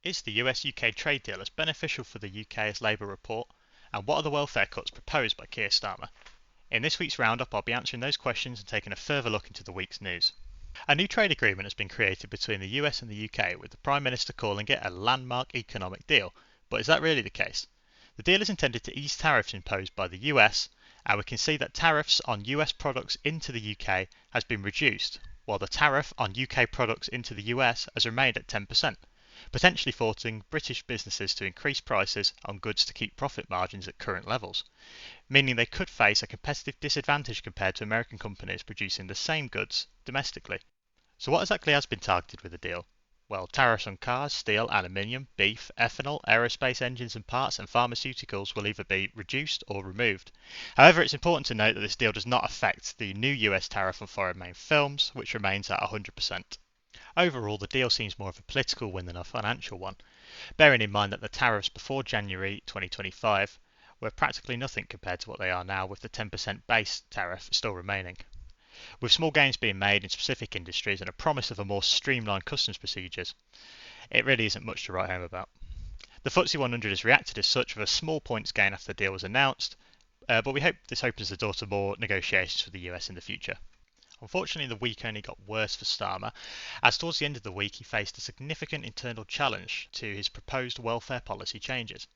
Is the US-UK trade deal as beneficial for the UK as Labour report? And what are the welfare cuts proposed by Keir Starmer? In this week's Roundup, I'll be answering those questions and taking a further look into the week's news. A new trade agreement has been created between the US and the UK, with the Prime Minister calling it a landmark economic deal. But is that really the case? The deal is intended to ease tariffs imposed by the US, and we can see that tariffs on US products into the UK has been reduced, while the tariff on UK products into the US has remained at 10%, potentially forcing British businesses to increase prices on goods to keep profit margins at current levels, meaning they could face a competitive disadvantage compared to American companies producing the same goods domestically. So what exactly has been targeted with the deal? Well, tariffs on cars, steel, aluminium, beef, ethanol, aerospace engines and parts, and pharmaceuticals will either be reduced or removed. However, it's important to note that this deal does not affect the new US tariff on foreign-made films, which remains at 100%. Overall, the deal seems more of a political win than a financial one, bearing in mind that the tariffs before January 2025 were practically nothing compared to what they are now, with the 10% base tariff still remaining. With small gains being made in specific industries and a promise of a more streamlined customs procedures, it really isn't much to write home about. The FTSE 100 has reacted as such with a small points gain after the deal was announced, but we hope this opens the door to more negotiations with the US in the future. Unfortunately, the week only got worse for Starmer, as towards the end of the week he faced a significant internal challenge to his proposed welfare policy changes.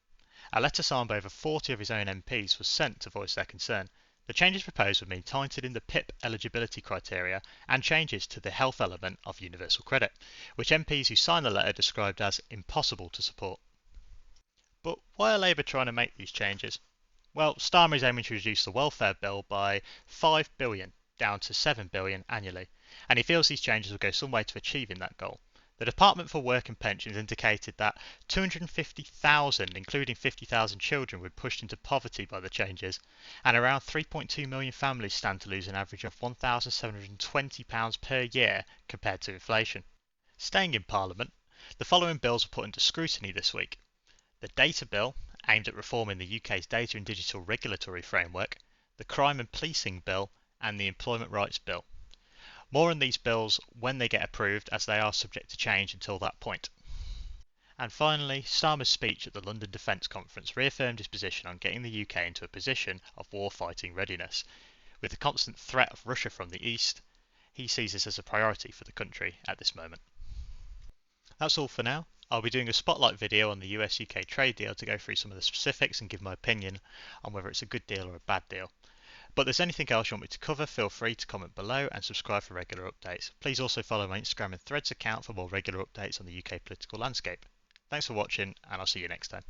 A letter signed by over 40 of his own MPs was sent to voice their concern. The changes proposed would mean tightening the PIP eligibility criteria and changes to the health element of universal credit, which MPs who signed the letter described as impossible to support. But why are Labour trying to make these changes? Well, Starmer is aiming to reduce the welfare bill by $5 billion down to $7 billion annually, and he feels these changes will go some way to achieving that goal. The Department for Work and Pensions indicated that 250,000, including 50,000 children, were pushed into poverty by the changes, and around 3.2 million families stand to lose an average of £1,720 per year compared to inflation. Staying in Parliament, the following bills were put into scrutiny this week: the Data Bill, aimed at reforming the UK's data and digital regulatory framework, the Crime and Policing Bill, and the Employment Rights Bill. More on these bills when they get approved, as they are subject to change until that point. And finally, Starmer's speech at the London Defence Conference reaffirmed his position on getting the UK into a position of war-fighting readiness. With the constant threat of Russia from the east, he sees this as a priority for the country at this moment. That's all for now. I'll be doing a spotlight video on the US-UK trade deal to go through some of the specifics and give my opinion on whether it's a good deal or a bad deal. But if there's anything else you want me to cover, feel free to comment below and subscribe for regular updates. Please also follow my Instagram and Threads account for more regular updates on the UK political landscape. Thanks for watching, and I'll see you next time.